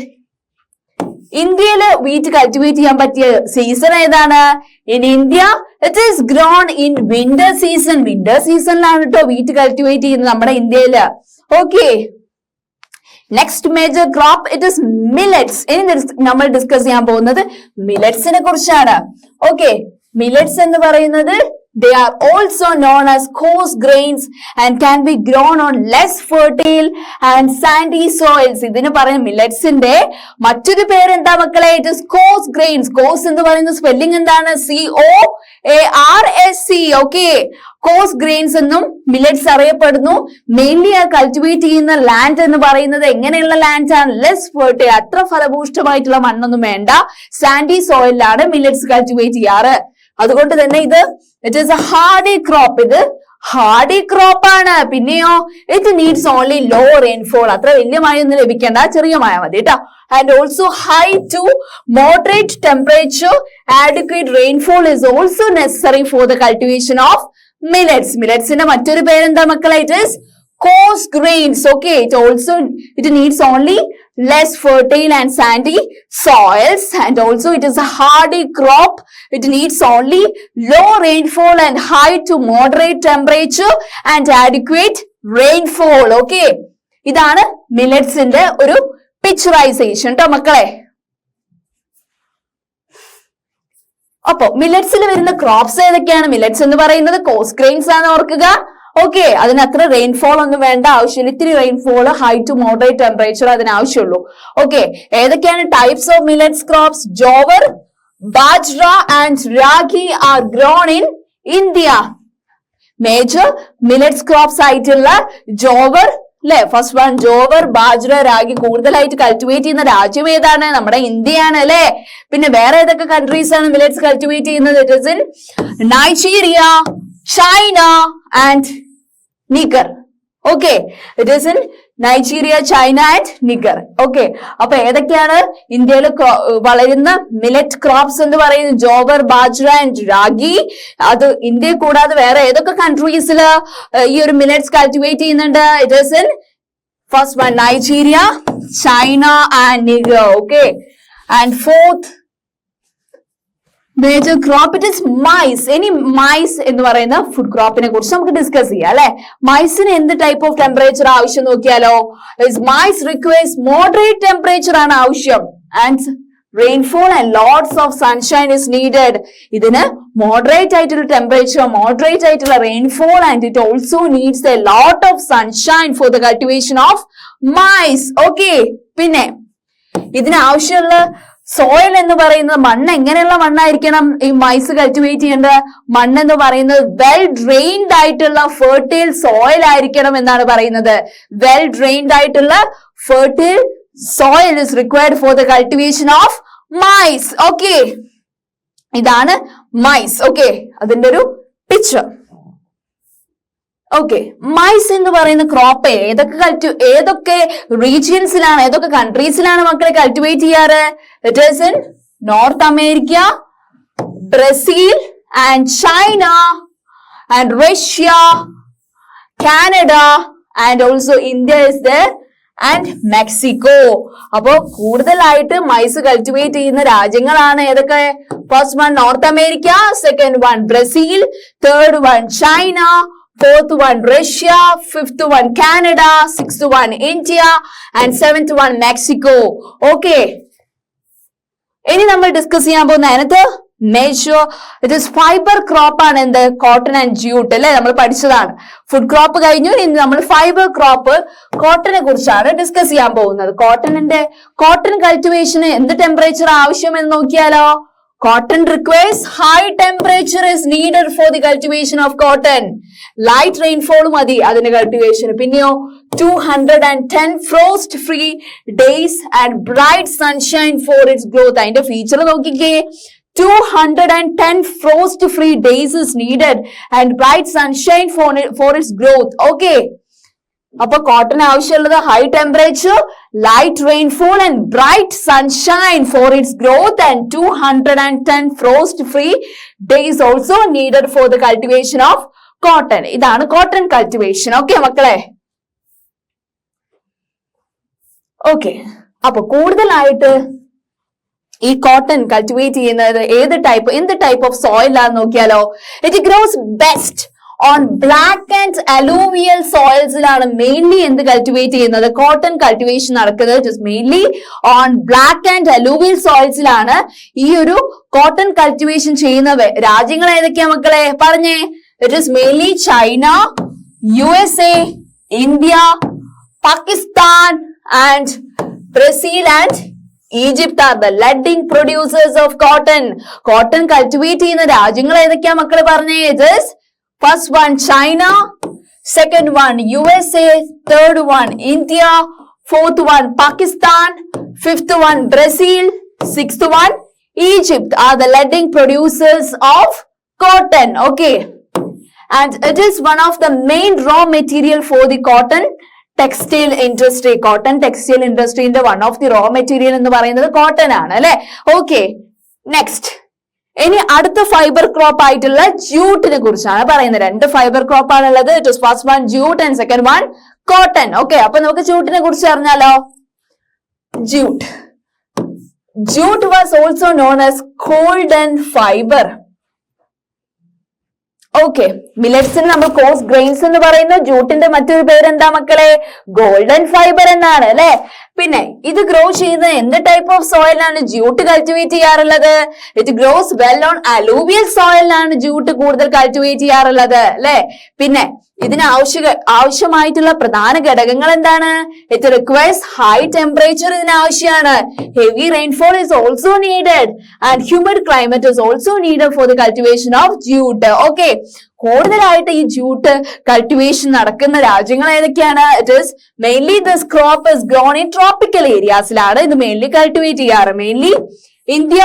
ഇന്ത്യയില് വീറ്റ് കൾട്ടിവേറ്റ് ചെയ്യാൻ പറ്റിയ സീസൺ ഏതാണ്? In India it is grown in winter season. Winter സീസണിലാണ് കേട്ടോ വീറ്റ് കൾട്ടിവേറ്റ് ചെയ്യുന്നത് നമ്മുടെ ഇന്ത്യയില്. Okay, next major crop it is millets. ഇനി നമ്മൾ ഡിസ്കസ് ചെയ്യാൻ പോകുന്നത് മില്ലറ്റ്സിനെ കുറിച്ചാണ്. ഓക്കെ, മില്ലറ്റ്സ് എന്ന് പറയുന്നത് they are also known as coarse grains and can be grown on less fertile and sandy soils. ഇതിന് പറയുന്ന മില്ലറ്റ്സിന്റെ മറ്റൊരു പേര് എന്താ മക്കളെ? It is coarse grains. coarse എന്ന് പറയുന്ന സ്പെല്ലിംഗ് എന്താണ്? COARSE. ഓക്കെ, coarse grains എന്നും മില്ലറ്റ്സ് അറിയപ്പെടുന്നു. മെയിൻലി കൾട്ടിവേറ്റ് ചെയ്യുന്ന ലാൻഡ് എന്ന് പറയുന്നത് എങ്ങനെയുള്ള ലാൻഡ് ആണ്? ലെസ് ഫെർട്ടൈൽ, അത്ര ഫലഭൂഷ്ടമായിട്ടുള്ള മണ്ണൊന്നും വേണ്ട, സാൻഡി സോയിലാണ് മില്ലറ്റ്സ് കൾട്ടിവേറ്റ് ചെയ്യാറ്. അതുകൊണ്ട് തന്നെ it is a hardy crop. ഇത് ഹാർഡി ക്രോപ്പ് ആണ്. പിന്നെയോ it needs only low rainfall. അത്ര വലിയ മഴയൊന്നും ലഭിക്കേണ്ട, ചെറിയ മഴ മതി കേട്ടോ. And also high to moderate temperature, adequate rainfall is also necessary for the cultivation of millets. മില്ലറ്റ്സിന്റെ മറ്റൊരു പേരെന്താ മക്കളെ? It is coarse grains. Okay, it needs only less fertile and sandy soils, and also it is a hardy crop. It needs only low rainfall and high to moderate temperature and adequate rainfall. Okay, ഇതാണ് മില്ലറ്റ്സിന്റെ ഒരു picturisation ട്ടോ മക്കളെ. അപ്പോ മില്ലറ്റ്സിൽ വരുന്ന crops ഏതൊക്കെയാണ്? Millets എന്ന് പറയുന്നത് course grains ആണ്, ഓർക്കുക. ഓക്കെ, അതിന് അത്ര റെയിൻഫോൾ ഒന്നും വേണ്ട, ആവശ്യമില്ല. ഇത്തിരി rainfall, high to moderate temperature അതിന് ആവശ്യമുള്ളൂ. ഓക്കെ, ഏതൊക്കെയാണ് types of millets crops? Jowar, bajra and ragi are grown in India. Major millets crops ആയിട്ടുള്ള ജോവർ, അല്ലെ, ഫസ്റ്റ് വൺ ജോവർ, ബാജ്ര, രാഗി കൂടുതലായിട്ട് കൾട്ടിവേറ്റ് ചെയ്യുന്ന രാജ്യം ഏതാണ്? നമ്മുടെ ഇന്ത്യയാണ്, അല്ലെ. പിന്നെ വേറെ ഏതൊക്കെ കൺട്രീസ് ആണ് മില്ലറ്റ്സ് കൾട്ടിവേറ്റ് ചെയ്യുന്നത്? It is in Nigeria, China and Nigar. Okay, it is in Nigeria, China and Nigar. Okay, അപ്പൊ ഏതൊക്കെയാണ് ഇന്ത്യയിൽ വളരുന്ന മില്ലറ്റ് ക്രോപ്സ് എന്ന് പറയുന്നത്? ജോവർ, ബാജ്ര ആൻഡ് രാഗി. അത് ഇന്ത്യ കൂടാതെ വേറെ ഏതൊക്കെ കൺട്രീസില് ഈ ഒരു മില്ലറ്റ്സ് കൾട്ടിവേറ്റ് ചെയ്യുന്നുണ്ട്? It is in first one Nigeria, China and Nigar. Okay, and fourth major crop it is mice. ഇനി മൈസ് എന്ന് പറയുന്ന ഫുഡ് ക്രോപ്പിനെ കുറിച്ച് നമുക്ക് ഡിസ്കസ് ചെയ്യാം, അല്ലെ. മൈസിന് എന്ത് ടൈപ്പ് ഓഫ് ടെമ്പറേച്ചർ ആവശ്യം നോക്കിയാലോ? മൈസ് റിക്വയർസ് മോഡറേറ്റ് ടെമ്പറേച്ചർ ആണ് ആവശ്യം, and rainfall and lots of sunshine is needed. ഇതിന് മോഡറേറ്റ് ആയിട്ടുള്ള ടെമ്പറേച്ചർ, മോഡറേറ്റ് ആയിട്ടുള്ള rainfall, and it also needs a lot of sunshine four the cultivation of mice. Okay, പിന്നെ ഇതിന് ആവശ്യമുള്ള സോയിൽ എന്ന് പറയുന്നത് മണ്ണ് എങ്ങനെയുള്ള മണ്ണായിരിക്കണം? ഈ മൈസ് കൾട്ടിവേറ്റ് ചെയ്യേണ്ട മണ്ണ് എന്ന് പറയുന്നത് വെൽ ഡ്രെയിൻഡ് ആയിട്ടുള്ള ഫെർട്ടൈൽ സോയിൽ ആയിരിക്കണം എന്നാണ് പറയുന്നത്. വെൽ ഡ്രെയിൻഡ് ആയിട്ടുള്ള fertile soil is required for the cultivation of mice. Okay, ഇതാണ് മൈസ്. ഓക്കെ, അതിന്റെ ഒരു പിക്ചർ. ഓക്കെ, മൈസ് എന്ന് പറയുന്ന ക്രോപ്പ് ഏതൊക്കെ റീജിയൻസിലാണ്, ഏതൊക്കെ കൺട്രീസിലാണ് മക്കളെ കൾട്ടിവേറ്റ് ചെയ്യാറ്? It is in north America, Brazil and China and Russia, Canada and also India is there and Mexico. അപ്പോ കൂടുതലായിട്ട് മൈസ് കൾട്ടിവേറ്റ് ചെയ്യുന്ന രാജ്യങ്ങളാണ് ഏതൊക്കെ? First one north America, second one Brazil, third one China, fourth one Russia, fifth one Canada, sixth one India and seventh one Mexico. Okay, ഇനി നമ്മൾ discuss ചെയ്യാൻ പോകുന്ന അതിനകത്ത് major it is fibre crop ആണ്. എന്ത്? കോട്ടൺ ആൻഡ് ജ്യൂട്ട്, അല്ലെ, നമ്മൾ പഠിച്ചതാണ്. ഫുഡ് ക്രോപ്പ് കഴിഞ്ഞു, ഇനി നമ്മൾ ഫൈബർ ക്രോപ്പ് കോട്ടനെ കുറിച്ചാണ് ഡിസ്കസ് ചെയ്യാൻ പോകുന്നത്. കോട്ടൺ കൾട്ടിവേഷന് എന്ത് ടെമ്പറേച്ചർ ആവശ്യമെന്ന് നോക്കിയാലോ? Cotton requires high temperature is needed for the cultivation of cotton. Light rainfall മതി അതിന്റെ cultivation. പിന്നെയോ 210 frost free days and bright sunshine for its growth. അതിന്റെ ഫീച്ചർ നോക്കിക്കേ, 210 frost-free days is needed and bright sunshine for its growth. Okay. അപ്പൊ cotton ആവശ്യമുള്ളത് high temperature, light rainfall and bright sunshine for its growth and 210 frost free days also needed for the cultivation of cotton. ഇതാണ് cotton cultivation. Okay മക്കളെ. Okay, അപ്പൊ കൂടുതലായിട്ട് ഈ cotton cultivate ചെയ്യുന്നത് എന്ത് type of soil ആണെന്ന് നോക്കിയാലോ. It grows best on black and alluvial സോയിൽസിലാണ് മെയിൻലി എന്ത് കൾട്ടിവേറ്റ് ചെയ്യുന്നത്, കോട്ടൺ കൾട്ടിവേഷൻ നടക്കുന്നത്. Just mainly on black and alluvial സോയിൽസിലാണ് ഈ ഒരു കോട്ടൺ കൾട്ടിവേഷൻ ചെയ്യുന്ന രാജ്യങ്ങൾ ഏതൊക്കെയാ മക്കളെ പറഞ്ഞേ. It is mainly China, USA, India, Pakistan and Brazil and Egypt are the leading producers of cotton. Cotton cultivate ചെയ്യുന്ന രാജ്യങ്ങൾ ഏതൊക്കെയാ മക്കളെ പറഞ്ഞേ. It is first one China, second one USA, third one India, fourth one Pakistan, fifth one Brazil, sixth one Egypt are the leading producers of cotton. Okay, and it is one of the main raw material for the cotton textile industry. Cotton textile industry ന്റെ one of the raw material എന്ന് പറയുന്നത് cotton ആണ് അല്ലെ. Okay, next ഇനി അടുത്ത fibre crop ആയിട്ടുള്ള ജൂട്ടിനെ കുറിച്ചാണ് പറയുന്നത്. രണ്ട് ഫൈബർ ക്രോപ്പ് ആണുള്ളത്. It is first one jute and second one cotton. Okay, അപ്പൊ നമുക്ക് ജൂട്ടിനെ കുറിച്ച് അറിഞ്ഞാലോ. Jute was also known as golden fibre. Okay, മില്ലറ്റ്സിന് നമ്മൾ കോഴ്സ് ഗ്രെയിൻസ് എന്ന് പറയുന്നു. ജൂട്ടിന്റെ മറ്റൊരു പേരെന്താ മക്കളെ, ഗോൾഡൻ ഫൈബർ എന്നാണ് അല്ലെ. പിന്നെ ഇത് ഗ്രോ ചെയ്യുന്ന എന്ത് ടൈപ്പ് ഓഫ് സോയിലാണ് ജൂട്ട് കൾട്ടിവേറ്റ് ചെയ്യാറുള്ളത്. It grows well on alluvial സോയിലാണ് ജൂട്ട് കൂടുതൽ കൾട്ടിവേറ്റ് ചെയ്യാറുള്ളത് അല്ലെ. പിന്നെ ഇതിന് ആവശ്യമായിട്ടുള്ള പ്രധാന ഘടകങ്ങൾ എന്താണ്. ഇറ്റ് റിക്വയർസ് ഹൈ ടെമ്പറേച്ചർ ഇതിന് ആവശ്യമാണ്. Heavy rainfall is also needed and humid climate is also needed for the cultivation of jute. Okay, കൂടുതലായിട്ട് ഈ ജൂട്ട് കൾട്ടിവേഷൻ നടക്കുന്ന രാജ്യങ്ങൾ ഏതൊക്കെയാണ്. It is mainly this crop is grown in tropical ഏരിയാസിലാണ് ഇത് mainly cultivate ചെയ്യാറ്. Mainly India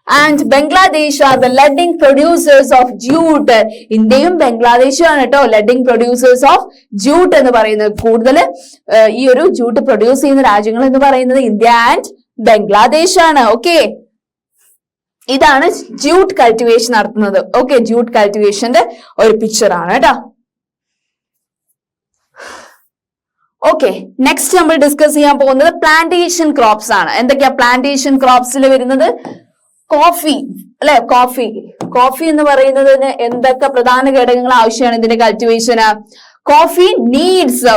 and Bangladesh are the leading producers of jute. ഇന്ത്യയും ബംഗ്ലാദേശും ആണ് കേട്ടോ leading producers of jute എന്ന് പറയുന്നത്. കൂടുതൽ ഈ ഒരു ജൂട്ട് പ്രൊഡ്യൂസ് ചെയ്യുന്ന രാജ്യങ്ങൾ എന്ന് പറയുന്നത് ഇന്ത്യ ആൻഡ് ബംഗ്ലാദേശ് ആണ്. ഓക്കെ, ഇതാണ് ജൂട്ട് കൾട്ടിവേഷൻ നടത്തുന്നത്. ഓക്കെ, ജൂട്ട് കൾട്ടിവേഷന്റെ ഒരു പിക്ചർ ആണ് കേട്ടോ. ഓക്കെ, നെക്സ്റ്റ് നമ്മൾ ഡിസ്കസ് ചെയ്യാൻ പോകുന്നത് പ്ലാന്റേഷൻ ക്രോപ്സ് ആണ്. എന്തൊക്കെയാ പ്ലാന്റേഷൻ ക്രോപ്സിൽ വരുന്നത്. കോഫി അല്ലെ. കോഫി എന്ന് പറയുന്നതിന് എന്തൊക്കെ പ്രധാന ഘടകങ്ങൾ ആവശ്യമാണ് ഇതിന്റെ കൾട്ടിവേഷന്. Coffee needs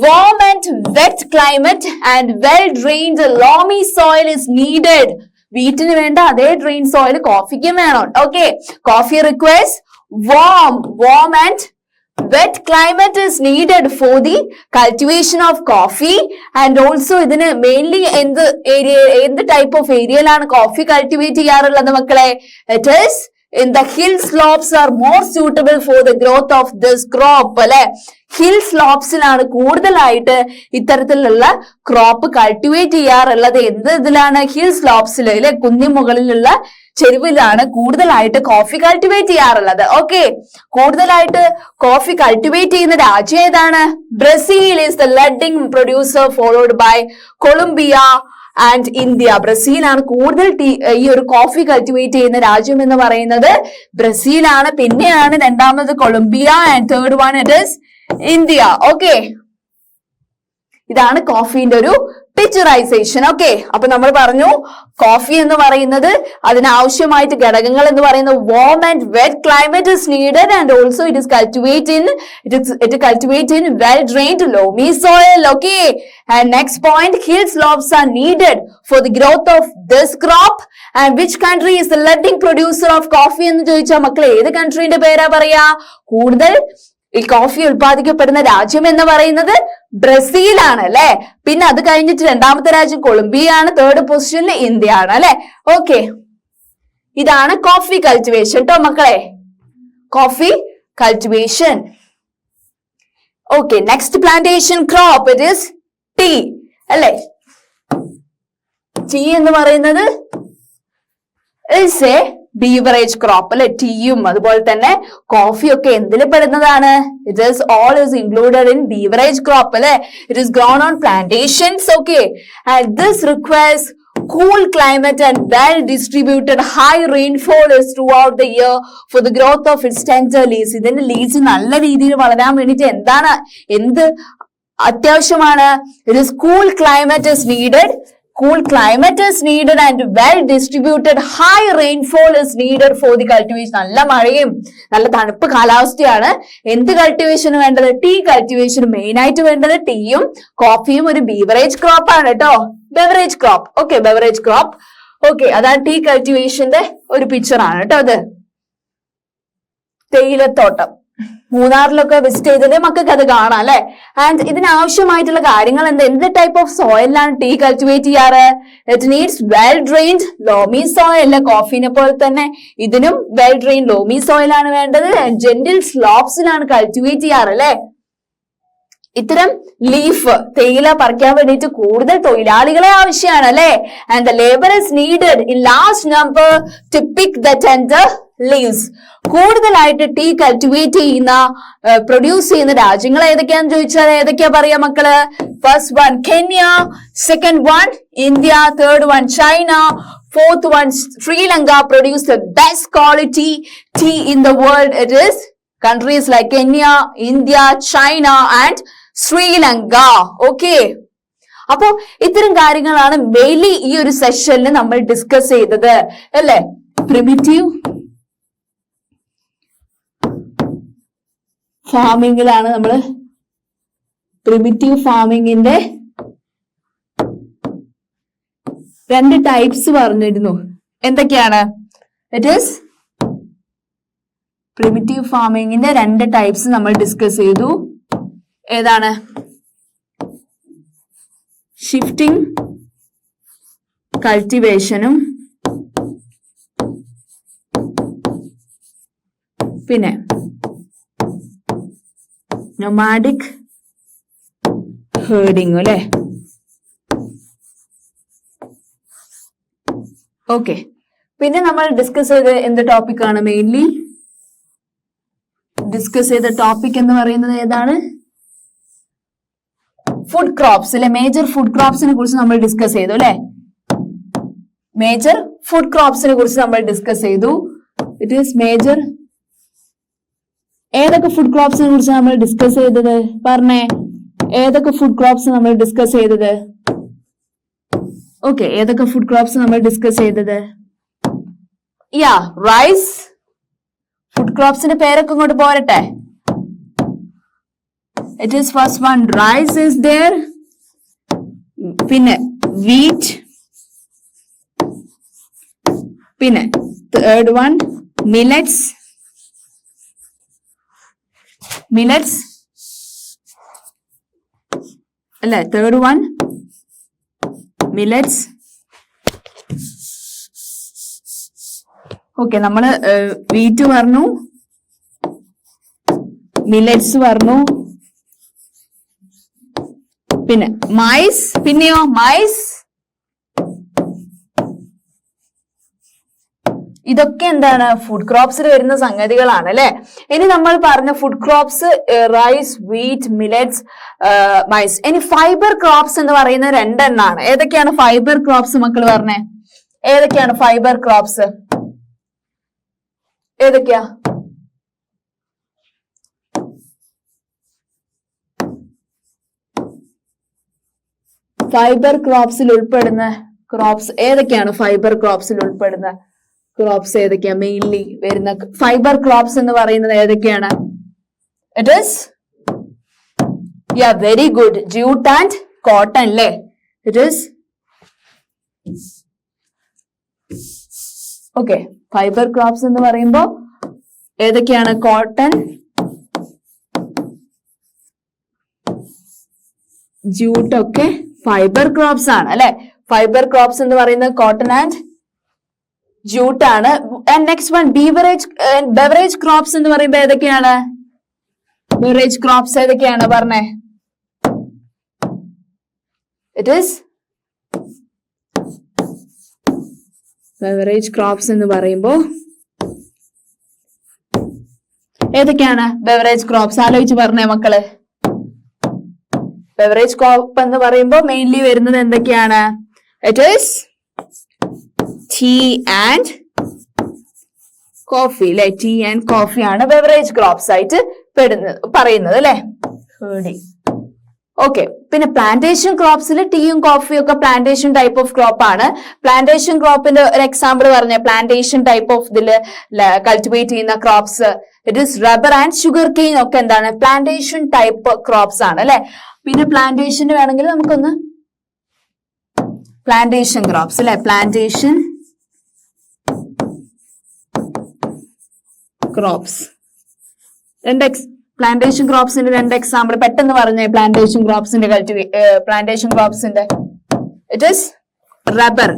warm and wet climate and well drained loamy soil is needed. വീറ്റിന് വേണ്ട അതേ ഡ്രെയിൻ സോയിൽ കോഫിക്കും വേണം. Okay, coffee requires warm and wet climate is needed for the cultivation of coffee, and also ഇതിന് mainly എന്ത് type of ഏരിയയിലാണ് coffee cultivate ചെയ്യാറുള്ളത് മക്കളെ. It is in the hill slopes are more suitable for the growth of this crop അല്ലെ. Hill സ്ലോപ്സിലാണ് കൂടുതലായിട്ട് ഇത്തരത്തിലുള്ള crop cultivate ചെയ്യാറുള്ളത്. ഇതിലാണ് ഹിൽ സ്ലോപ്സിൽ അല്ലെ, കുന്നിമുകളിലുള്ള ചെരുവിലാണ് കൂടുതലായിട്ട് കോഫി കൾട്ടിവേറ്റ് ചെയ്യാറുള്ളത്. ഓക്കെ, കൂടുതലായിട്ട് കോഫി കൾട്ടിവേറ്റ് ചെയ്യുന്ന രാജ്യം ഏതാണ്. Brazil is the leading producer followed by Colombia and India. ബ്രസീലാണ് കൂടുതൽ ഈ ഒരു കോഫി കൾട്ടിവേറ്റ് ചെയ്യുന്ന രാജ്യം എന്ന് പറയുന്നത് ബ്രസീലാണ്. പിന്നെയാണ് രണ്ടാമത് Colombia and third one it is India. Okay, ഇതാണ് കോഫിന്റെ ഒരു പിക്ചറൈസേഷൻ. ഓക്കെ, അപ്പൊ നമ്മൾ പറഞ്ഞു കോഫി എന്ന് പറയുന്നത് അതിനാവശ്യമായിട്ട് ഘടകങ്ങൾ എന്ന് പറയുന്നത് warm and wet climate is needed and also it cultivate in well drained loamy soil. Okay, and next point, hill slopes are needed for the growth of this crop. And which country is the leading producer of coffee എന്ന് ചോദിച്ചാൽ മക്കളെ ഏത് കൺട്രീന്റെ പേരാ പറയാ. കൂടുതൽ ഈ coffee ഉൽപ്പാദിക്കപ്പെടുന്ന രാജ്യം എന്ന് പറയുന്നത് ബ്രസീലാണ് അല്ലെ. പിന്നെ അത് കഴിഞ്ഞിട്ട് രണ്ടാമത്തെ രാജ്യം കൊളംബിയ ആണ്. തേർഡ് പൊസിഷനിൽ ഇന്ത്യ ആണ് അല്ലെ. ഓക്കെ, ഇതാണ് കോഫി കൾട്ടിവേഷൻ കേട്ടോ മക്കളെ, coffee cultivation. Okay, next plantation crop it is tea അല്ലെ. ടീ എന്ന് പറയുന്നത് ഇസ് എ ബീവറേജ് ക്രോപ്പ് അല്ലെ. ടീയും അതുപോലെ തന്നെ കോഫിയും ഒക്കെ എന്തിൽ പെടുന്നതാണ്? It is all is included in beverage crop അല്ലെ. It is grown on plantations. Okay, and this requires cool climate and well distributed high rainfall is throughout the year for the growth of its tender leaves. ഇതിന്റെ leaves നല്ല രീതിയിൽ വളരാൻ വേണ്ടിയിട്ട് എന്ത് അത്യാവശ്യമാണ്? It is cool climate is needed. Cool climate is needed and well distributed high rainfall is needed for the cultivation. നല്ല മഴയും നല്ല തണുപ്പ് കാലാവസ്ഥയാണ് എന്ത് കൾട്ടിവേഷന് വേണ്ടത്? ടീ കൾട്ടിവേഷന് മെയിൻ ആയിട്ട് വേണ്ടത് ടീയും കോഫിയും ഒരു ബീവറേജ് ക്രോപ്പ് ആണ് കേട്ടോ. Beverage crop. Okay, beverage crop. Okay, അതാണ് ടീ കൾട്ടിവേഷന്റെ ഒരു പിക്ചർ ആണ് കേട്ടോ അത്. തേയിലത്തോട്ടം മൂന്നാറിലൊക്കെ വിസിറ്റ് ചെയ്തത് മക്കൾക്ക് അത് കാണാം അല്ലെ. ആൻഡ് ഇതിനാവശ്യമായിട്ടുള്ള കാര്യങ്ങൾ എന്ത് ടൈപ്പ് ഓഫ് സോയിലാണ് ടീ കൾട്ടിവേറ്റ് ചെയ്യാറ്? It needs well drained loamy soil. കോഫിനെ പോലെ തന്നെ ഇതിനും വെൽ ഡ്രെയിൻ ലോമി സോയിൽ ആണ് വേണ്ടത്. ജെന്റിൽ സ്ലോപ്സിലാണ് കൾട്ടിവേറ്റ് ചെയ്യാറ് അല്ലെ. ഇത്തരം ലീഫ് തേയില പറിക്കാൻ വേണ്ടിയിട്ട് കൂടുതൽ തൊഴിലാളികളെ ആവശ്യമാണ് അല്ലെ. And the labour is needed in large number to pick the tender leaves. കൂടുതലായിട്ട് ടീ കൾട്ടിവേറ്റ് ചെയ്യുന്ന പ്രൊഡ്യൂസ് ചെയ്യുന്ന രാജ്യങ്ങൾ ഏതൊക്കെയാന്ന് ചോദിച്ചാൽ ഏതൊക്കെയാ പറയാ മക്കള്? First one Kenya, second one India, third one China, fourth one Sri Lanka produce the best quality tea in the world. It is countries like Kenya, India, China and Sri Lanka. Okay, അപ്പോ ഇത്തരം കാര്യങ്ങളാണ് mainly ഈ ഒരു സെഷനിൽ നമ്മൾ discuss ചെയ്തത് അല്ലെ. Primitive ഫാമിങ്ങിലാണ് നമ്മൾ പ്രിമിറ്റീവ് ഫാമിങ്ങിന്റെ രണ്ട് ടൈപ്സ് പറഞ്ഞിരുന്നു. എന്തൊക്കെയാണ്? ഇറ്റ് ഈസ് പ്രിമിറ്റീവ് ഫാമിങ്ങിന്റെ രണ്ട് ടൈപ്സ് നമ്മൾ ഡിസ്കസ് ചെയ്തു. ഏതാണ്? ഷിഫ്റ്റിംഗ് കൾട്ടിവേഷനും പിന്നെ നൊമാഡിക് ഹേർഡിങ് അല്ലെ. ഓക്കെ, പിന്നെ നമ്മൾ ഡിസ്കസ് ചെയ്ത എന്ത് ടോപ്പിക്കാണ്? മെയിൻലി ഡിസ്കസ് ചെയ്ത ടോപ്പിക് എന്ന് പറയുന്നത് ഏതാണ്? ഫുഡ് ക്രോപ്സ് അല്ലെ. മേജർ ഫുഡ് ക്രോപ്സിനെ കുറിച്ച് നമ്മൾ ഡിസ്കസ് ചെയ്തു അല്ലെ. മേജർ ഫുഡ് ക്രോപ്സിനെ കുറിച്ച് നമ്മൾ ഡിസ്കസ് ചെയ്തു. It is major. ഏതൊക്കെ ഫുഡ് ക്രോപ്സിനെ കുറിച്ച് നമ്മൾ ഡിസ്കസ് ചെയ്തത്? പറഞ്ഞേ, ഏതൊക്കെ ഫുഡ് ക്രോപ്സ് നമ്മൾ ഡിസ്കസ് ചെയ്തത്? ഓക്കെ, ഏതൊക്കെ ഫുഡ് ക്രോപ്സ് നമ്മൾ ഡിസ്കസ് ചെയ്തത്? Yeah, rice. ഫുഡ് ക്രോപ്സിന്റെ പേരൊക്കെ ഇങ്ങോട്ട് പോരട്ടെ. It is first one rice is there, പിന്നെ വീറ്റ്, പിന്നെ തേർഡ് വൺ മില്ലറ്റ്സ്. മില്ലറ്റ്സ് അല്ലെ, തേർഡ് വൺ മില്ലറ്റ്സ്. ഓക്കെ, നമ്മള് വീറ്റ് പറഞ്ഞു, മില്ലറ്റ്സ് പറഞ്ഞു, പിന്നെ മൈസ്. പിന്നെയോ മൈസ്. ഇതൊക്കെ എന്താണ്? ഫുഡ് ക്രോപ്സിൽ വരുന്ന സംഗതികളാണ് അല്ലെ. ഇനി നമ്മൾ പറഞ്ഞ food crops rice, wheat, millets, maize. ഇനി ഫൈബർ ക്രോപ്സ് എന്ന് പറയുന്ന രണ്ടെണ്ണാണ്. ഏതൊക്കെയാണ് ഫൈബർ ക്രോപ്സ് മക്കൾ പറഞ്ഞേ? ഏതൊക്കെയാണ് ഫൈബർ ക്രോപ്സ്? ഏതൊക്കെയാ? ഫൈബർ ക്രോപ്സിൽ ഉൾപ്പെടുന്ന ക്രോപ്സ് ഏതൊക്കെയാണ്? ഫൈബർ ക്രോപ്സിൽ ഉൾപ്പെടുന്ന ക്രോപ്സ് ഏതൊക്കെയാ? മെയിൻലി വരുന്ന ഫൈബർ ക്രോപ്സ് എന്ന് പറയുന്നത് ഏതൊക്കെയാണ്? It is very good, jute and cotton അല്ലേ. It is okay. Fibre crops എന്ന് പറയുമ്പോ ഏതൊക്കെയാണ്? കോട്ടൺ, ജൂട്ട് ഒക്കെ ഫൈബർ ക്രോപ്സ് ആണ് അല്ലെ. ഫൈബർ ക്രോപ്സ് എന്ന് പറയുന്നത് കോട്ടൺ ആൻഡ് ജൂട്ട് ആണ്. And next one beverage crops എന്ന് പറയുമ്പോ ഏതൊക്കെയാണ്? ബെവറേജ് ക്രോപ്സ് ഏതൊക്കെയാണ് പറഞ്ഞേ? ഇറ്റ് ഈസ് ബെവറേജ് ക്രോപ്സ് എന്ന് പറയുമ്പോൾ ഏതൊക്കെയാണ് ബെവറേജ് ക്രോപ്സ്? ആലോചിച്ച് പറഞ്ഞേ മക്കള്. ബെവറേജ് ക്രോപ്പ് എന്ന് പറയുമ്പോൾ മെയിൻലി വരുന്നത് എന്തൊക്കെയാണ്? It is tea and coffee അല്ലെ? ടീ ആൻഡ് കോഫി ആണ് ബെവറേജ് ക്രോപ്സ് ആയിട്ട് പറയുന്നത് അല്ലെ? ഓക്കെ. പിന്നെ പ്ലാന്റേഷൻ ക്രോപ്സിൽ ടീയും കോഫിയും ഒക്കെ പ്ലാന്റേഷൻ ടൈപ്പ് ഓഫ് ക്രോപ്പ് ആണ്. പ്ലാന്റേഷൻ ക്രോപ്പിന്റെ ഒരു എക്സാമ്പിൾ പറഞ്ഞ പ്ലാന്റേഷൻ ടൈപ്പ് ഓഫ് ഇതില് കൾട്ടിവേറ്റ് ചെയ്യുന്ന crops it is rubber and sugar cane ഒക്കെ എന്താണ്? പ്ലാന്റേഷൻ ടൈപ്പ് ക്രോപ്സ് ആണ് അല്ലെ? പിന്നെ പ്ലാന്റേഷന് വേണമെങ്കിൽ നമുക്കൊന്ന് പ്ലാന്റേഷൻ ക്രോപ്സ് അല്ലെ? പ്ലാന്റേഷൻ ക്രോപ്സ് പ്ലാന്റേഷൻ ക്രോപ്സിന്റെ രണ്ട് എക്സാമ്പിൾ പെട്ടെന്ന് പറഞ്ഞേ. പ്ലാന്റേഷൻ ക്രോപ്സിന്റെ പ്ലാന്റേഷൻ ക്രോപ്സിന്റെ ഇറ്റ് ഇസ് റബ്ബർ.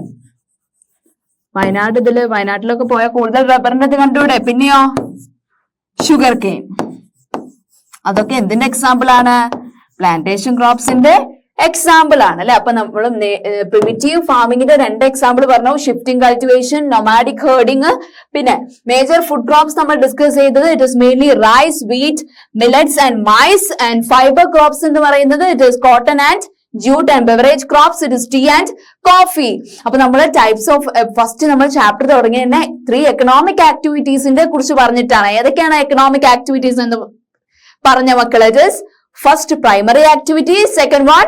വയനാട്ടിലൊക്കെ പോയാൽ കൂടുതൽ റബ്ബറിന്റെ ഇത് കണ്ടുകൂടെ? പിന്നെയോ ഷുഗർ കെയിൻ. അതൊക്കെ എന്തിന്റെ എക്സാമ്പിൾ ആണ്? പ്ലാന്റേഷൻ ക്രോപ്സിന്റെ എക്സാമ്പിൾ ആണ് അല്ലെ? അപ്പൊ നമ്മൾ പ്രിമിറ്റീവ് ഫാമിങ്ങിന്റെ രണ്ട് എക്സാമ്പിൾ പറഞ്ഞു. Shifting cultivation, nomadic herding. പിന്നെ മേജർ ഫുഡ് ക്രോപ്സ് നമ്മൾ ഡിസ്കസ് ചെയ്തത് it is mainly rice, wheat, millets and maize. And fibre crops എന്ന് പറയുന്നത് it is cotton and jute. and beverage crops it is tea and coffee. അപ്പൊ നമ്മൾ types of first നമ്മൾ chapter തുടങ്ങി തന്നെ 3 economic ആക്ടിവിറ്റീസിന്റെ കുറിച്ച് പറഞ്ഞിട്ടാണ്. ഏതൊക്കെയാണ് എക്കണോമിക് ആക്ടിവിറ്റീസ് എന്ന് പറഞ്ഞ മക്കളെ? It is first primary activity, second one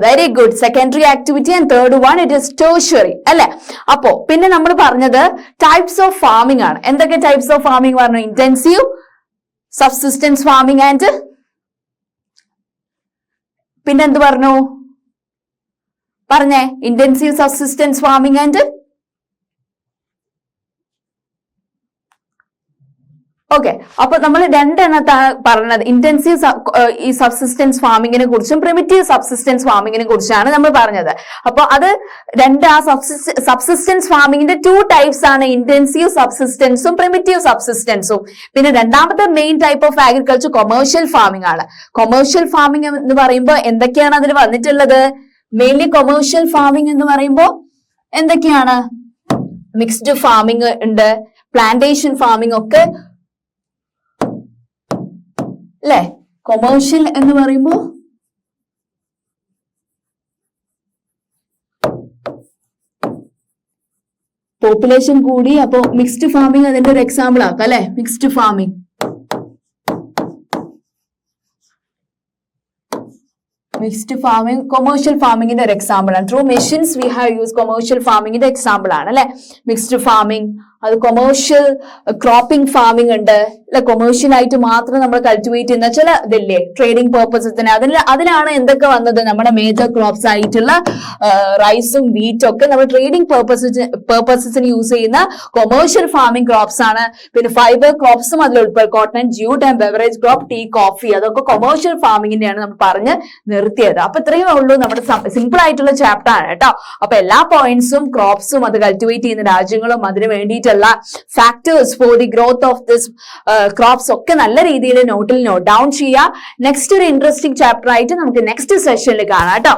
very good secondary activity, and third one it is tertiary അല്ലെ? അപ്പോ പിന്നെ നമ്മൾ പറഞ്ഞത് ടൈപ്സ് ഓഫ് ഫാമിംഗ് ആണ്. എന്തൊക്കെ ടൈപ്സ് ഓഫ് ഫാമിംഗ് പറഞ്ഞു? ഇന്റൻസീവ്, സബ്സിസ്റ്റൻസ് ഫാമിംഗ് ആൻഡ് പിന്നെ എന്ത് പറഞ്ഞു? പറഞ്ഞേ. Intensive, subsistence farming and okay. അപ്പൊ നമ്മൾ രണ്ടെണ്ണത്താണ് പറഞ്ഞത്. ഇന്റൻസീവ് ഈ സബ്സിസ്റ്റൻസ് ഫാമിങ്ങിനെ കുറിച്ചും പ്രിമിറ്റീവ് സബ്സിസ്റ്റൻസ് ഫാമിങ്ങിനെ കുറിച്ചാണ് നമ്മൾ പറഞ്ഞത്. അപ്പൊ അത് സബ്സിസ്റ്റൻസ് ഫാമിങ്ങിന്റെ 2 ടൈപ്സ് ആണ്, ഇന്റൻസീവ് സബ്സിസ്റ്റൻസും പ്രിമിറ്റീവ് സബ്സിസ്റ്റൻസും. പിന്നെ രണ്ടാമത്തെ main type of agriculture commercial farming ആണ്. കൊമേഴ്ഷ്യൽ ഫാമിംഗ് എന്ന് പറയുമ്പോൾ എന്തൊക്കെയാണ് അതിൽ വന്നിട്ടുള്ളത്? മെയിൻലി കൊമേഴ്ഷ്യൽ ഫാമിംഗ് എന്ന് പറയുമ്പോൾ എന്തൊക്കെയാണ്? മിക്സ്ഡ് ഫാമിംഗ് ഉണ്ട്, പ്ലാന്റേഷൻ ഫാമിംഗ് ഒക്കെ അല്ലെ? കൊമേഴ്ഷ്യൽ എന്ന് പറയുമ്പോ പോപ്പുലേഷൻ കൂടി, അപ്പോ മിക്സ്ഡ് ഫാമിംഗ് അതിന്റെ ഒരു എക്സാമ്പിൾ ആക്കാം അല്ലെ? മിക്സ്ഡ് ഫാമിംഗ് കൊമേഴ്ഷ്യൽ ഫാമിംഗിന്റെ ഒരു എക്സാമ്പിൾ ആണ്. Through machines we have use commercial ഫാമിംഗിന്റെ എക്സാമ്പിൾ ആണ് അല്ലെ? Mixed farming. അത് കൊമേഴ്ഷ്യൽ ക്രോപ്പിംഗ് ഫാമിംഗ് ഉണ്ട് അല്ലെ? കൊമേഴ്ഷ്യൽ ആയിട്ട് മാത്രം നമ്മൾ കൾട്ടിവേറ്റ് ചെയ്യുന്ന ചില ഇതില്ലേ ട്രേഡിംഗ് പേർപ്പസസിന്, അതിലാണ് എന്തൊക്കെ വന്നത്? നമ്മുടെ മേജർ ക്രോപ്സ് ആയിട്ടുള്ള റൈസും വീറ്റും ഒക്കെ നമ്മൾ ട്രേഡിംഗ് പേർപ്പസസിന് യൂസ് ചെയ്യുന്ന കൊമേഴ്ഷ്യൽ ഫാമിംഗ് ക്രോപ്സ് ആണ്. പിന്നെ ഫൈബർ ക്രോപ്സും അതിൽ ഉൾപ്പെടും. Cotton, jute and beverage crop, tea, coffee, അതൊക്കെ കൊമേഴ്ഷ്യൽ ഫാമിങ്ങിന്റെയാണ് നമ്മൾ പറഞ്ഞ് നിർത്തിയത്. അപ്പൊ ഇത്രയും ഉള്ളൂ നമ്മുടെ സിമ്പിൾ ആയിട്ടുള്ള ചാപ്റ്റർ ആണ് കേട്ടോ. അപ്പൊ എല്ലാ പോയിന്റ്സും ക്രോപ്സും അത് കൾട്ടിവേറ്റ് ചെയ്യുന്ന രാജ്യങ്ങളും അതിന് വേണ്ടിയിട്ടുള്ള factors four the growth of this crops ഒക്കെ നല്ല രീതിയിൽ നോട്ടിൽ നോട്ട് ഡൗൺ ചെയ്യുക. നെക്സ്റ്റ് ഒരു ഇൻട്രസ്റ്റിംഗ് ചാപ്റ്റർ ആയിട്ട് നമുക്ക് നെക്സ്റ്റ് സെഷനിൽ കാണാം കേട്ടോ.